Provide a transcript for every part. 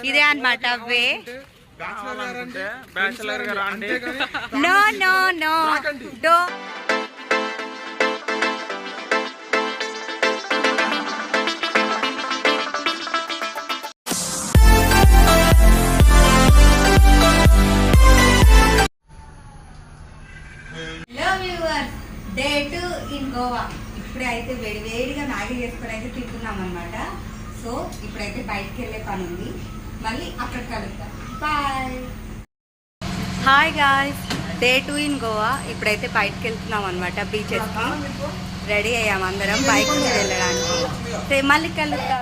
ఇదే అన్నమాట way. No no no do. Day 2 in Goa. ఇప్పుడైతే వేడివేడిగా మ్యాగీ చేసుకొని అయితే తింటున్నాం అనమాట. సో ఇప్పుడైతే బయటకు వెళ్ళే పని ఉంది, మళ్ళీ అక్కడ కలుద్దాం. Bye. Hi guys, day 2 in Goa. ఇప్పుడైతే బయటకు వెళ్తున్నాం అనమాట, బీచెస్కి. రెడీ అయ్యాం అందరం బైక్ మీద వెళ్ళడానికి. మళ్ళీ కలుద్దాం.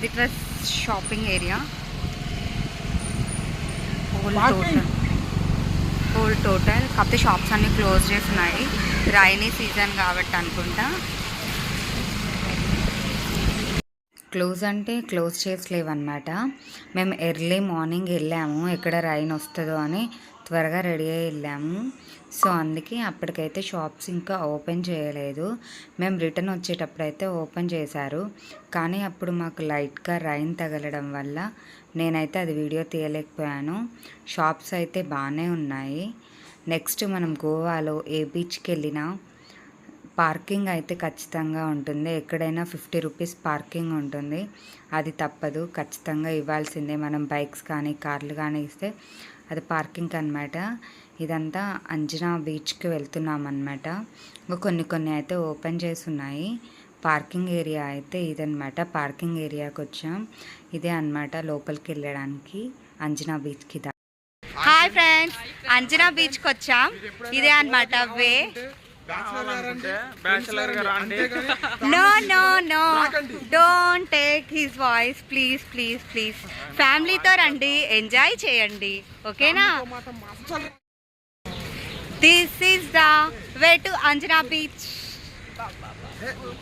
It was shopping area. Whole total కాకపోతే షాప్స్ అన్నీ క్లోజ్ చేస్తున్నాయి, రైనీ సీజన్ కాబట్టి అనుకుంటా. క్లోజ్ అంటే క్లోజ్ చేసలేవన్నమాట. మేము ఎర్లీ మార్నింగ్ వెళ్ళాము, ఎక్కడ రైన్ వస్తుందో అని త్వరగా రెడీ అయ్యి వెళ్ళాము. సో అందుకే అప్పటికైతే షాప్స్ ఇంకా ఓపెన్ చేయలేదు. మేము రిటర్న్ వచ్చేటప్పుడు అయితే ఓపెన్ చేశారు, కానీ అప్పుడు మాకు లైట్గా రైన్ తగలడం వల్ల నేనైతే అది వీడియో తీయలేకపోయాను. షాప్స్ అయితే బాగానే ఉన్నాయి. నెక్స్ట్ మనం గోవాలో ఏ బీచ్కి వెళ్ళినా పార్కింగ్ అయితే ఖచ్చితంగా ఉంటుంది. ఎక్కడైనా 50 రూపీస్ పార్కింగ్ ఉంటుంది, అది తప్పదు, ఖచ్చితంగా ఇవ్వాల్సిందే. మనం బైక్స్ కానీ కార్లు కానీ ఇస్తే అది పార్కింగ్ అన్నమాట. ఇదంతా అంజనా బీచ్కి వెళ్తున్నాం అన్నమాట. కొన్ని అయితే ఓపెన్ చేసి ఉన్నాయి. పార్కింగ్ ఏరియా అయితే ఇదన్నమాట. పార్కింగ్ ఏరియాకి వచ్చాం. ఇదే అన్నమాట లోపలికి వెళ్ళడానికి అంజనా బీచ్కి. హాయ్ ఫ్రెండ్స్, అంజనా బీచ్కి వచ్చాం. ఇదే అన్నమాట way. No no no don't take his voice, please please please. ఫ్యామిలీతో రండి, ఎంజాయ్ చేయండి, ఓకేనా? This is the way to Anjuna beach.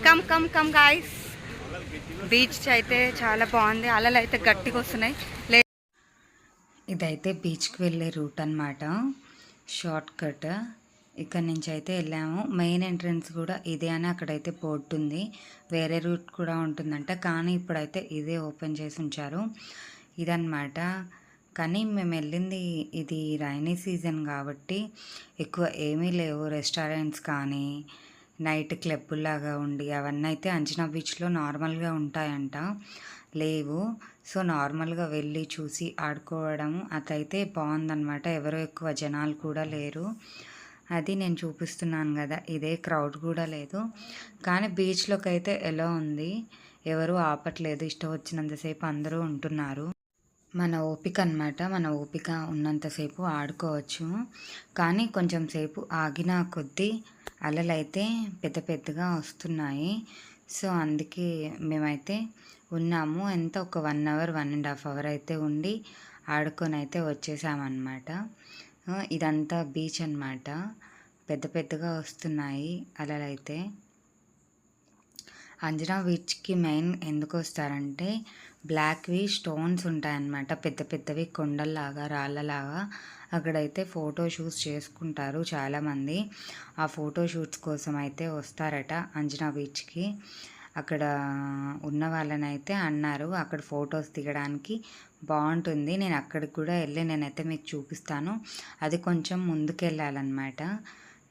Come come come guys. Beach అయితే చాలా బాగుంది, అలలు అయితే గట్టిగా వస్తున్నాయి. ఇదైతే బీచ్కి వెళ్ళే రూట్ అన్నమాట, షార్ట్ కట్. ఇక్కడ నుంచి అయితే వెళ్ళాము. మెయిన్ ఎంట్రన్స్ కూడా ఇదే అని అక్కడైతే బోర్డు ఉంది. వేరే రూట్ కూడా ఉంటుందంట, కానీ ఇప్పుడైతే ఇదే ఓపెన్ చేసి ఉంచారు. ఇదన్నమాట. కానీ మేము వెళ్ళింది ఇది రైనీ సీజన్ కాబట్టి ఎక్కువ ఏమీ లేవు. రెస్టారెంట్స్ కానీ నైట్ క్లబ్బులాగా ఉండి అవన్నీ అయితే అంజనా బీచ్లో నార్మల్గా ఉంటాయంట, లేవు. సో నార్మల్గా వెళ్ళి చూసి ఆడుకోవడం అదైతే బాగుందన్నమాట. ఎవరో ఎక్కువ జనాలు కూడా లేరు, అది నేను చూపిస్తున్నాను కదా. ఇదే క్రౌడ్ కూడా లేదు, కానీ బీచ్లోకి అయితే ఎలా ఉంది, ఎవరు ఆపట్లేదు, ఇష్టం వచ్చినంతసేపు అందరూ ఉంటున్నారు. మన ఓపిక అన్నమాట, మన ఓపిక ఉన్నంతసేపు ఆడుకోవచ్చు. కానీ కొంచెం సేపు ఆగిన కొద్దీ అలలు అయితే పెద్ద పెద్దగా వస్తున్నాయి. సో అందుకే మేమైతే ఉన్నాము. ఎంత ఒక 1 అవర్ 1.5 అవర్ అయితే ఉండి ఆడుకొని అయితే వచ్చేసామన్నమాట. ఇదంతా బీచ్ అన్నమాట. పెద్ద పెద్దగా వస్తున్నాయి అలలైతే. అంజనా బీచ్కి మెయిన్ ఎందుకు వస్తారంటే బ్లాక్వి స్టోన్స్ ఉంటాయన్నమాట, పెద్ద పెద్దవి కొండల్లాగా రాళ్ళలాగా. అక్కడైతే ఫోటో షూట్స్ చేసుకుంటారు చాలామంది. ఆ ఫోటో షూట్స్ కోసం అయితే వస్తారట అంజనా బీచ్కి. అక్కడ ఉన్న వాళ్ళనైతే అన్నారు అక్కడ ఫొటోస్ దిగడానికి బాగుంటుంది. నేను అక్కడికి కూడా వెళ్ళి నేనైతే మీకు చూపిస్తాను. అది కొంచెం ముందుకు వెళ్ళాలన్నమాట.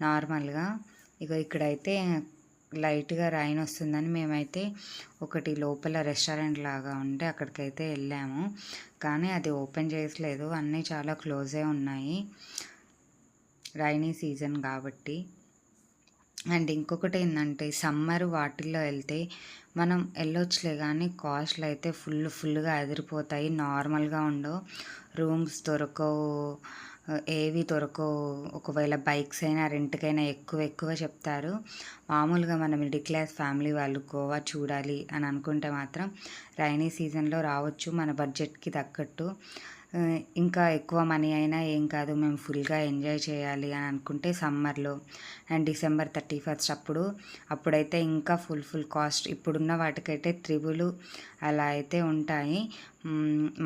నార్మల్గా ఇక్కడైతే లైట్గా రైన్ వస్తుందని మేమైతే ఒకటి లోపల రెస్టారెంట్ లాగా ఉంటే అక్కడికైతే వెళ్ళాము, కానీ అది ఓపెన్ చేయట్లేదు, అన్నీ చాలా క్లోజే ఉన్నాయి రైనీ సీజన్ కాబట్టి. అండ్ ఇంకొకటి ఏంటంటే సమ్మర్ వాటిల్లో వెళ్తే మనం వెళ్ళొచ్చులే, కానీ కాస్ట్లు అయితే ఫుల్గా ఎదిరిపోతాయి. నార్మల్గా ఉండవు, రూమ్స్ దొరకవు, ఏవి దొరకవు. ఒకవేళ బైక్స్ అయినా రెంట్కైనా ఎక్కువ చెప్తారు. మామూలుగా మన మిడిల్ క్లాస్ ఫ్యామిలీ వాళ్ళు గోవా చూడాలి అని అనుకుంటే మాత్రం రైనీ సీజన్లో రావచ్చు, మన బడ్జెట్కి తగ్గట్టు. ఇంకా ఎక్కువ మనీ అయినా ఏం కాదు, మేము ఫుల్గా ఎంజాయ్ చేయాలి అని అనుకుంటే సమ్మర్లో అండ్ డిసెంబర్ 31 అప్పుడైతే ఇంకా ఫుల్ కాస్ట్. ఇప్పుడున్న వాటికైతే త్రిబులు అలా అయితే ఉంటాయి.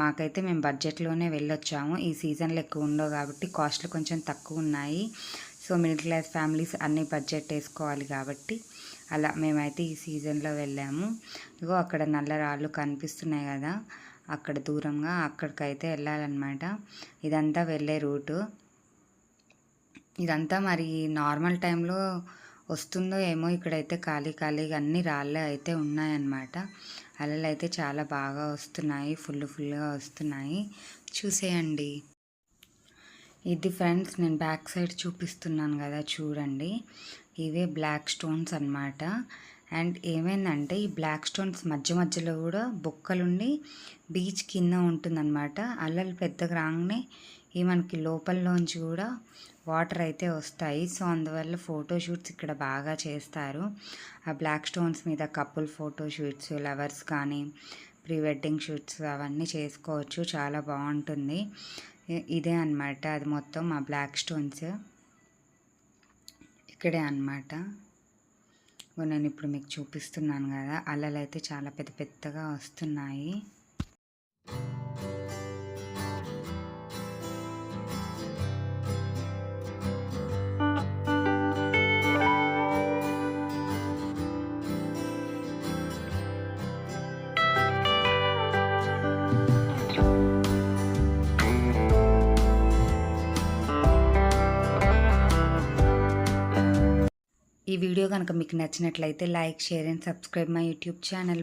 మాకైతే మేము బడ్జెట్లోనే వెళ్ళొచ్చాము. ఈ సీజన్లో ఎక్కువ ఉండవు కాబట్టి కాస్ట్లు కొంచెం తక్కువ ఉన్నాయి. సో మిడిల్ క్లాస్ ఫ్యామిలీస్ అన్నీ బడ్జెట్ వేసుకోవాలి కాబట్టి అలా మేమైతే ఈ సీజన్లో వెళ్ళాము. ఇగో అక్కడ నల్ల రాళ్ళు కనిపిస్తున్నాయి కదా, అక్కడ దూరంగా అక్కడికైతే వెళ్ళాలన్నమాట. ఇదంతా వెళ్ళే రూటు. ఇదంతా మరి నార్మల్ టైంలో వస్తుందో ఏమో, ఇక్కడైతే ఖాళీగా అన్ని రాళ్ళే అయితే ఉన్నాయన్నమాట. అలలు అయితే చాలా బాగా వస్తున్నాయి, ఫుల్గా వస్తున్నాయి, చూసేయండి. ఇది ఫ్రెండ్స్ నేను బ్యాక్ సైడ్ చూపిస్తున్నాను కదా, చూడండి. ఇవే బ్లాక్ స్టోన్స్ అన్నమాట. అండ్ ఏమైందంటే ఈ బ్లాక్ స్టోన్స్ మధ్యలో కూడా బొక్కలుండి బీచ్ కింద ఉంటుందన్నమాట. అలలు పెద్దగా రాగానే ఈ మనకి లోపల్లోంచి కూడా వాటర్ అయితే వస్తాయి. సో అందువల్ల ఫోటోషూట్స్ ఇక్కడ బాగా చేస్తారు. ఆ బ్లాక్ స్టోన్స్ మీద కపుల్ ఫోటోషూట్స్, లవర్స్ కానీ ప్రీ వెడ్డింగ్ షూట్స్ అవన్నీ చేసుకోవచ్చు, చాలా బాగుంటుంది. ఇదే అన్నమాట, అది మొత్తం ఆ బ్లాక్ స్టోన్స్ ఇక్కడే అన్నమాట. నేను ఇప్పుడు మీకు చూపిస్తున్నాను కదా, అలలు అయితే చాలా పెద్దగా వస్తున్నాయి. ఈ వీడియో కనుక మీకు నచ్చినట్లయితే like, share and subscribe my YouTube channel.